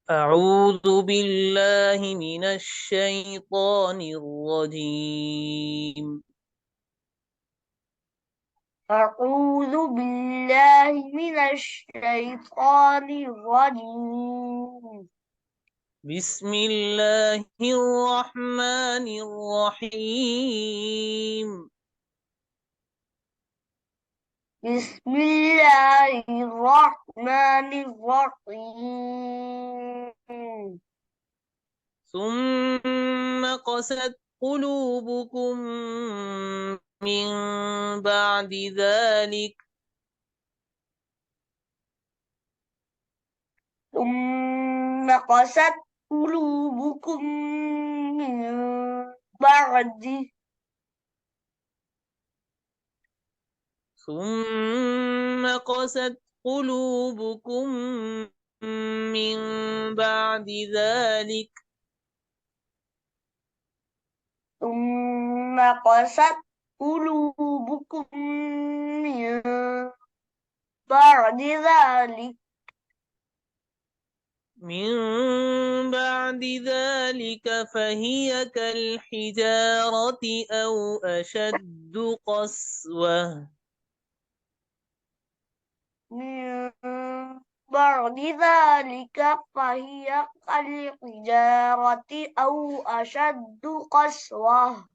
أعوذ بالله من الشيطان الرجيم. أعوذ بالله من الشيطان الرجيم. بسم الله الرحمن الرحيم. بسم الله الرحمن الرحيم. ثم قست قلوبكم من بعد ذلك ثم قست قلوبكم من بعد ثم قست قلوبكم من بعد ذلك ثم قست قلوبكم من بعد ذلك فهي كالحجارة أو أشد قسوة. من بعد ذلك فهي كالحجارة أو أشد قسوة.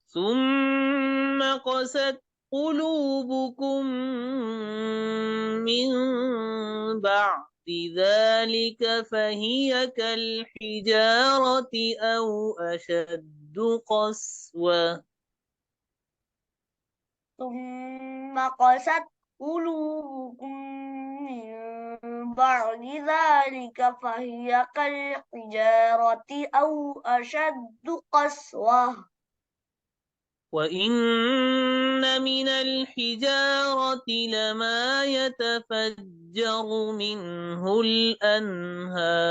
ثم قست قلوبكم من بعد ذلك فهي كالحجارة أو أشد قسوة. ثم قست قلوبكم من بعد ذلك فهي كالحجارة أو أشد قسوة. وإن من الحجارة لما يتفجر منه الأنهار.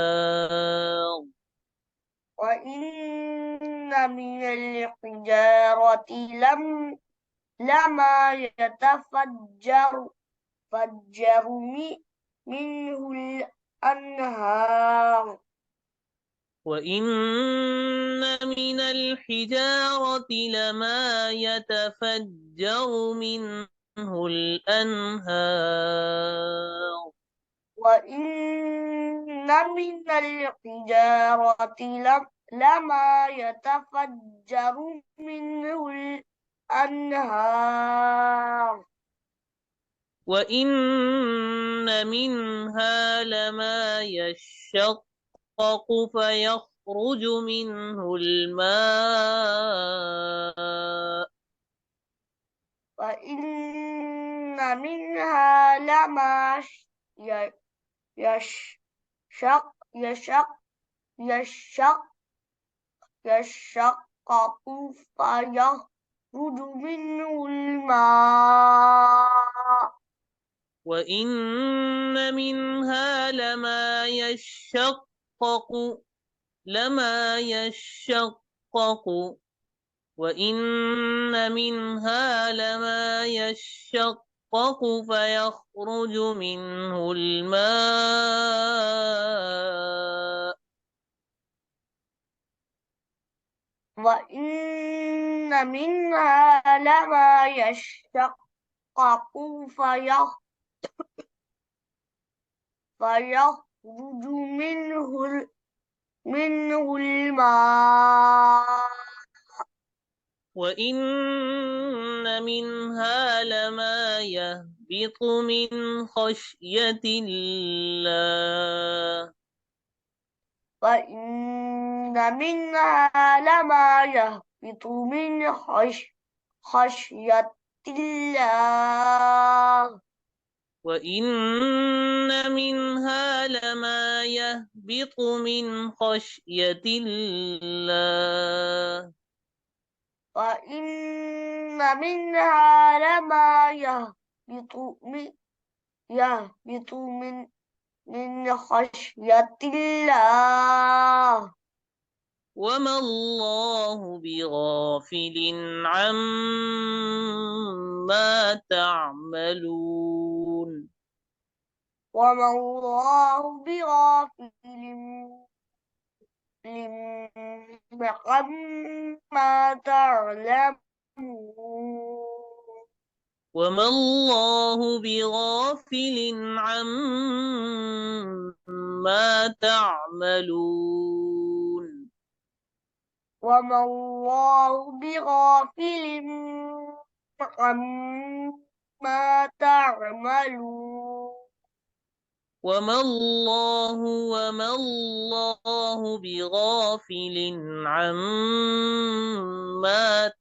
وإن من الحجارة لما يتفجر منه الأنهار. وإن من الحجارة لما يتفجر منه الأنهار. وإن من الحجارة لما يتفجر منه الأنهار. وإن منها لما يشقق فيخرج منه الماء. وإن منها لما يشق يشق يشق يشقق فيخرج منه الماء. وإن منها لما يشقق وإن منها لما يشقق فيخرج منه الماء. وإن منها لما يشقق فيخرج منه الماء. وإن منها لما يهبط من خشية الله. وإن منها لما يهبط من خشية الله. وإن منها لما يهبط من خشية الله. وإن منها لما يهبط من خشية الله. وما الله بغافل عما تعملون. وما الله بغافل عما تعلمون وما الله بغافل عما تعملون وما الله بغافل عما تعملون وما الله بغافل عما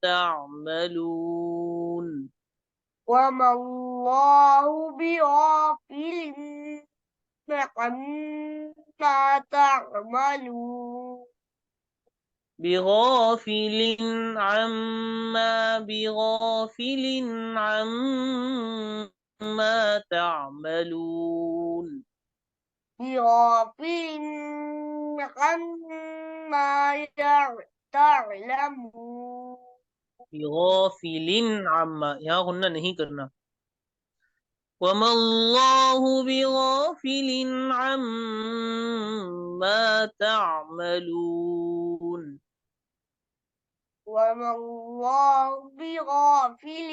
تعملون وما الله بغافل عما تعملون بغافل عما تعملون بغافل عما تعلمون بغافل عما यहाँ गुन्ना नहीं करना وما الله بغافل عما تعملون وما الله بغافل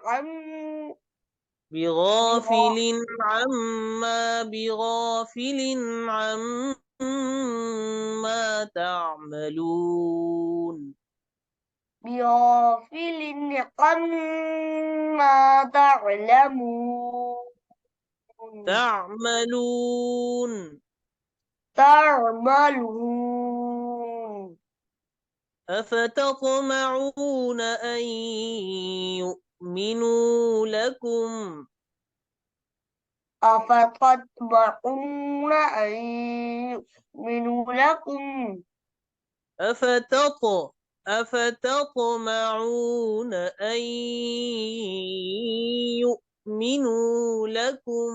عم بغافل بغا- بغافل عما تعملون بغافل عما تعلمون تعملون تعملون أفتطمعون أن يؤمنوا لكم أفتطمعون أن يؤمنوا لكم أفتط أفتطمعون أن يؤمنوا لكم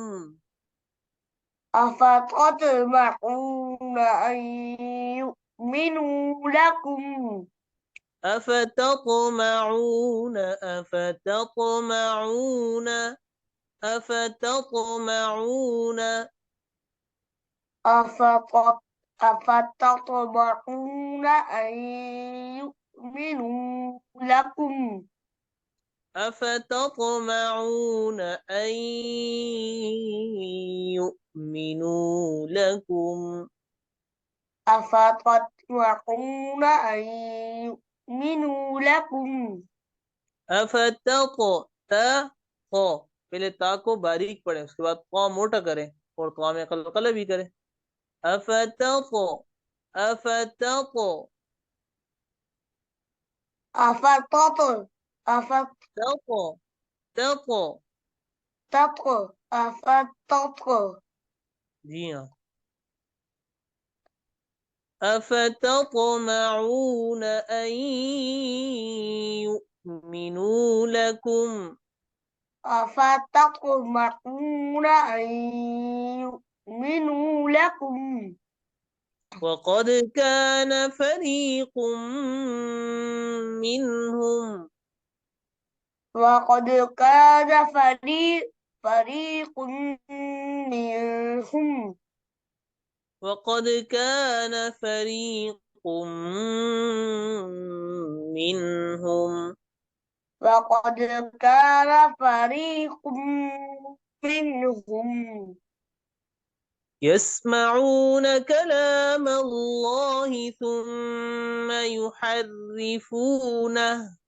أفتطمعون أن يؤمنوا لكم أفتطمعون أفتط- أفتطمعون أن يؤمنوا لكم أفتطمعون أن يؤمنوا لكم أفتطمعون أن يؤمنوا لكم अफतको त को पहले ता को बारीक पढ़े उसके बाद को मोटा करें और तो में कल भी करें अफतको अफतको أفتط तको तको أفتط أفتط जी हाँ أفتطمعون أن يؤمنوا لكم أفتطمعون أن يؤمنوا لكم وقد كان فريق منهم وقد كان فريق منهم وقد كان فريق منهم وقد كان فريق منهم يسمعون كلام الله ثم يحرفونه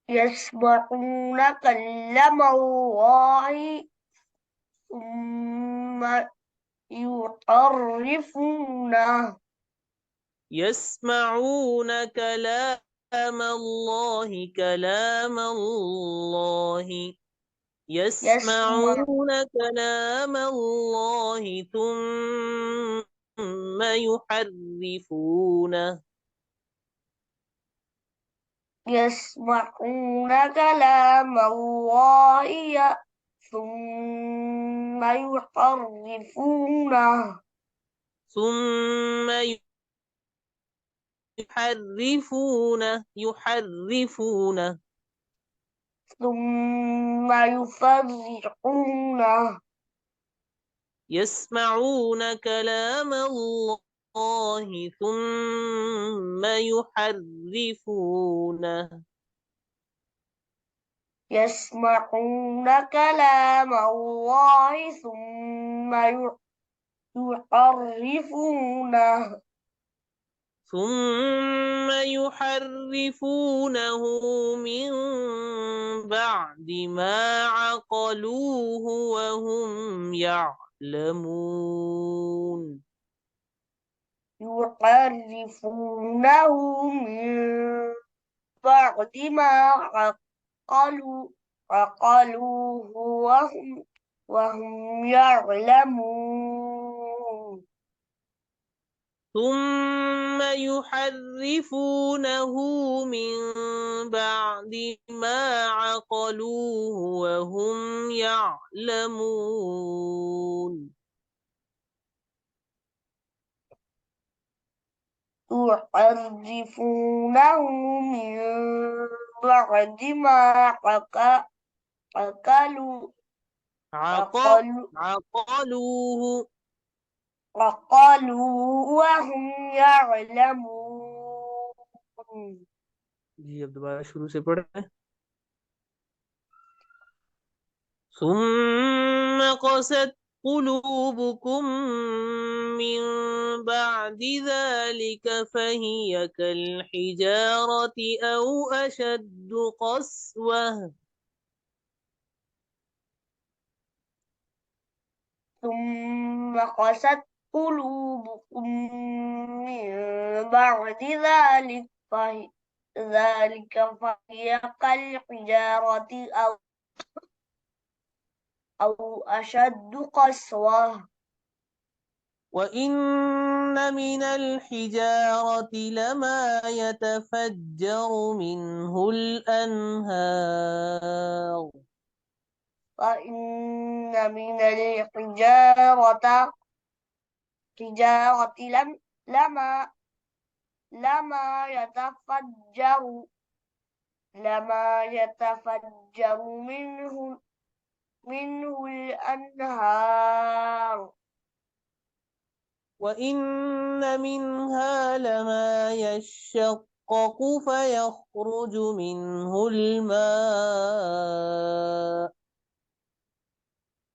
يسمعون كلام الله ثم يحرفونه يسمعون كلام الله يسمع يسمعون كلام الله ثم يحرفونه يسمعون كلام الله ثم يحرفونه ثم يحرفونه ثم يفرقونه يسمعون كلام الله ثم يحرفونه يسمعون كلام الله ثم يحرفونه من بعد ما عقلوه وهم يعلمون يحرفونه من بعد ما عقلوه وهم يعلمون ثم يحرفونه من بعد ما عقلوه وهم يعلمون يحرفونه من بعد ما عقلوا عقلوا عقلوه وهم يعلمون जी अब दोबारा शुरू से पढ़ रहे हैं ثم قست قلوبكم من بعد ذلك فهي كالحجارة أو أشد قسوة ثم قست قلوبكم من بعد ذلك فهي كالحجارة أو أشد قسوة وإن من الحجارة لما يتفجر منه الأنهار وإن من الحجارة لما يتفجر منه الأنهار وإن منها لما يشقق فيخرج منه الماء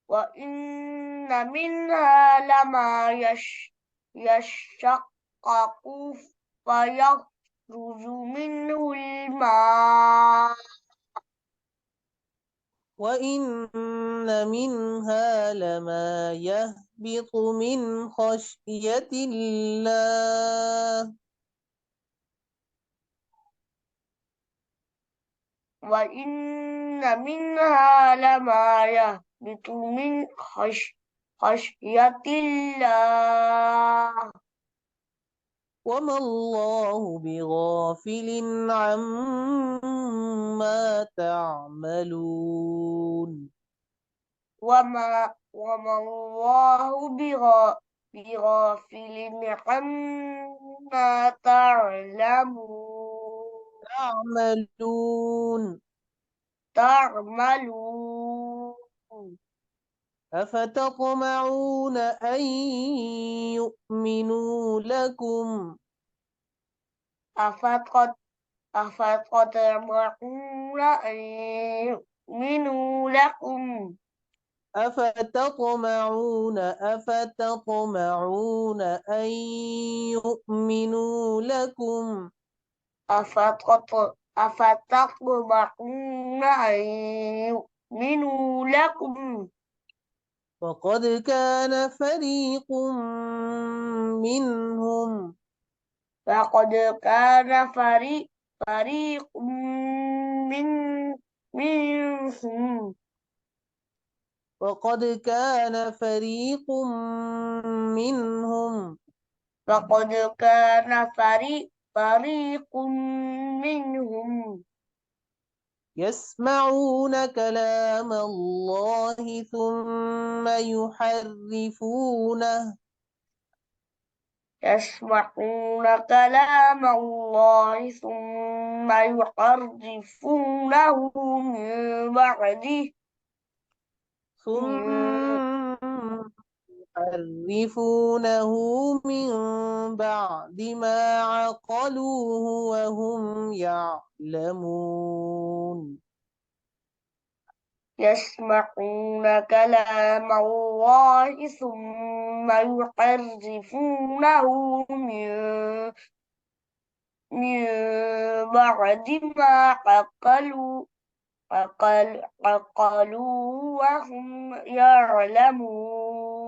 وإن منها لما يشقق فيخرج منه الماء وإن منها لما يهبط من خشية الله وإن منها لما يهبط من خشية الله وما الله بغافل عما تعملون وما الله بغافل عما تعملون تعملون أفتطمعون أن يؤمنوا لكم أفتطمعون أن يؤمنوا لكم أفتطمعون أن يؤمنوا لكم أفتطمعون أن يؤمنوا لكم وقد كان فريق منهم فقد كان فريق من منهم وقد كان فريق منهم فقد كان فريق منهم يسمعون كلام الله ثم يحرفونه يسمعون كلام الله ثم يحرفونه من بعده من ثم يحرفونه من بعد ما عقلوه وهم يعلمون. يسمعون كلام الله ثم يحرفونه من بعد ما عقلوا وهم يعلمون